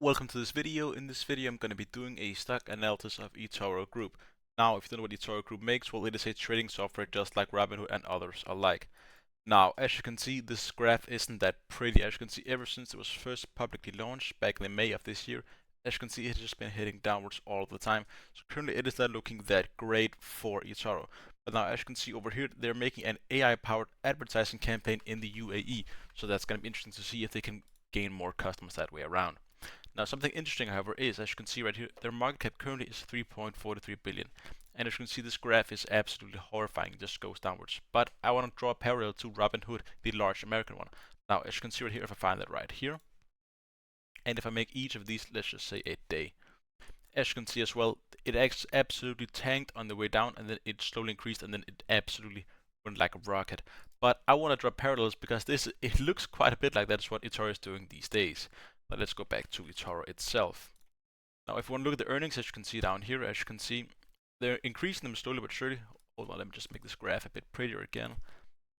Welcome to this video. In this video I'm going to be doing a stock analysis of Etoro Group. Now if you don't know what Etoro Group makes, well, it is a trading software just like Robinhood and others alike. Now as you can see, this graph isn't that pretty. As you can see, ever since it was first publicly launched back in May of this year, as you can see, it has just been hitting downwards all the time. So currently it is not looking that great for Etoro. But now as you can see over here, they're making an AI powered advertising campaign in the UAE. So that's going to be interesting to see if they can gain more customers that way around. Now, something interesting, however, is, as you can see right here, their market cap currently is 3.43 billion. And as you can see, this graph is absolutely horrifying. It just goes downwards. But I want to draw a parallel to Robinhood, the large American one. Now, as you can see right here, if I find that right here, and if I make each of these, let's just say a day. As you can see as well, it absolutely tanked on the way down, and then it slowly increased, and then it absolutely went like a rocket. But I want to draw parallels because it looks quite a bit like that's what Etoro is doing these days. But let's go back to Etoro itself. Now, if you want to look at the earnings, as you can see down here, as you can see, they're increasing them slowly but surely. Hold on, let me just make this graph a bit prettier again.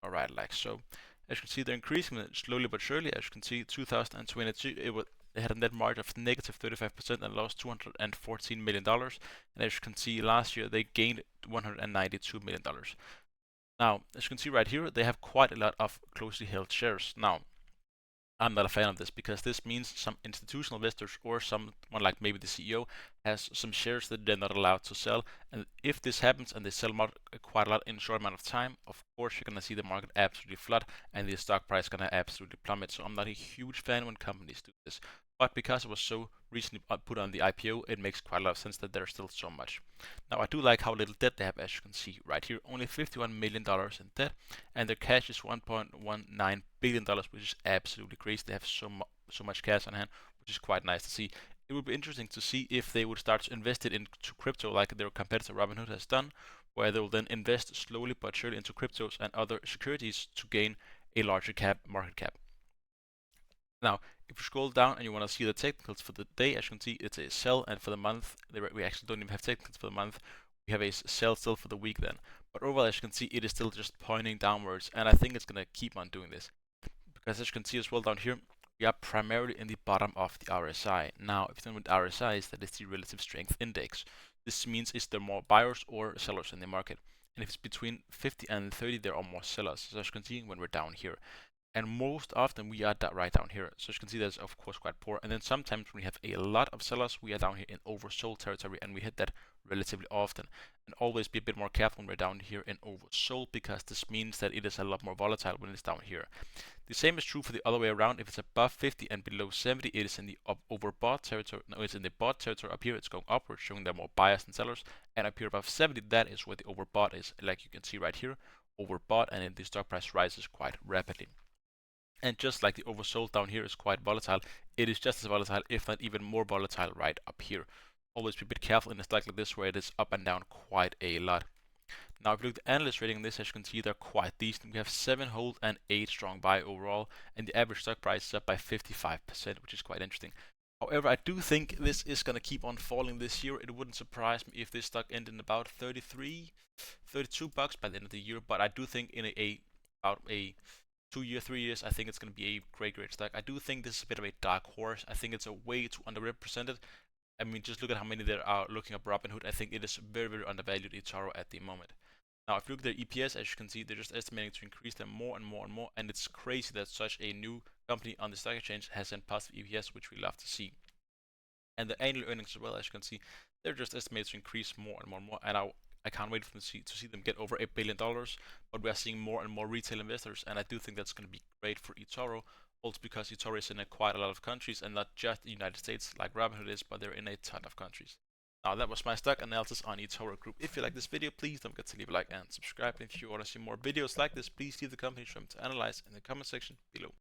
Alright, like so. As you can see, they're increasing it slowly but surely. As you can see, 2022, they had a net margin of negative 35% and lost $214 million. And as you can see, last year they gained $192 million. Now, as you can see right here, they have quite a lot of closely held shares. Now, I'm not a fan of this because this means some institutional investors or someone like maybe the CEO has some shares that they're not allowed to sell. And if this happens and they sell quite a lot in a short amount of time, of course you're going to see the market absolutely flood and the stock price is going to absolutely plummet. So I'm not a huge fan when companies do this. But because it was so recently put on the IPO, it makes quite a lot of sense that there's still so much. Now I do like how little debt they have, as you can see right here, only $51 million in debt, and their cash is $1.19 billion, which is absolutely crazy. They have so much cash on hand, which is quite nice to see. It would be interesting to see if they would start to invest it into crypto like their competitor Robinhood has done, where they will then invest slowly but surely into cryptos and other securities to gain a larger market cap. Now, if you scroll down and you want to see the technicals for the day, as you can see, it's a sell, and for the month, we actually don't even have technicals for the month. We have a sell still for the week then. But overall, as you can see, it is still just pointing downwards, and I think it's going to keep on doing this. Because as you can see as well down here, we are primarily in the bottom of the RSI. Now, if you know what RSI is, that is the relative strength index. This means is there more buyers or sellers in the market. And if it's between 50 and 30, there are more sellers. So as you can see, when we're down here. And most often we are right down here. So as you can see, that's of course quite poor. And then sometimes when we have a lot of sellers, we are down here in oversold territory, and we hit that relatively often. And always be a bit more careful when we're down here in oversold, because this means that it is a lot more volatile when it's down here. The same is true for the other way around. If it's above 50 and below 70, it is in the overbought territory. No, it's in the bought territory. Up here, it's going upwards, showing there are more buyers than sellers. And up here above 70, that is where the overbought is. Like you can see right here, overbought, and then the stock price rises quite rapidly. And just like the oversold down here is quite volatile, it is just as volatile, if not even more volatile, right up here. Always be a bit careful in a stock like this where it is up and down quite a lot. Now, if you look at the analyst rating on this, as you can see, they're quite decent. We have 7 hold and 8 strong buy overall, and the average stock price is up by 55%, which is quite interesting. However, I do think this is going to keep on falling this year. It wouldn't surprise me if this stock ended in about 33, 32 bucks by the end of the year, but I do think in about a 3 years, I think it's going to be a great stock. I do think this is a bit of a dark horse. I think it's a way too underrepresented. I mean, just look at how many there are looking up Robinhood. I think it is very, very undervalued Etoro at the moment. Now, if you look at their EPS, as you can see, they're just estimating to increase them more and more and more. And it's crazy that such a new company on the stock exchange has a positive EPS, which we love to see. And the annual earnings as well, as you can see, they're just estimated to increase more and more and more. And I can't wait for them to see them get over $1 billion, but we are seeing more and more retail investors, and I do think that's going to be great for Etoro, also because Etoro is in quite a lot of countries, and not just the United States like Robinhood is, but they're in a ton of countries. Now, that was my stock analysis on Etoro Group. If you like this video, please don't forget to leave a like and subscribe. And if you want to see more videos like this, please leave the company to analyze in the comment section below.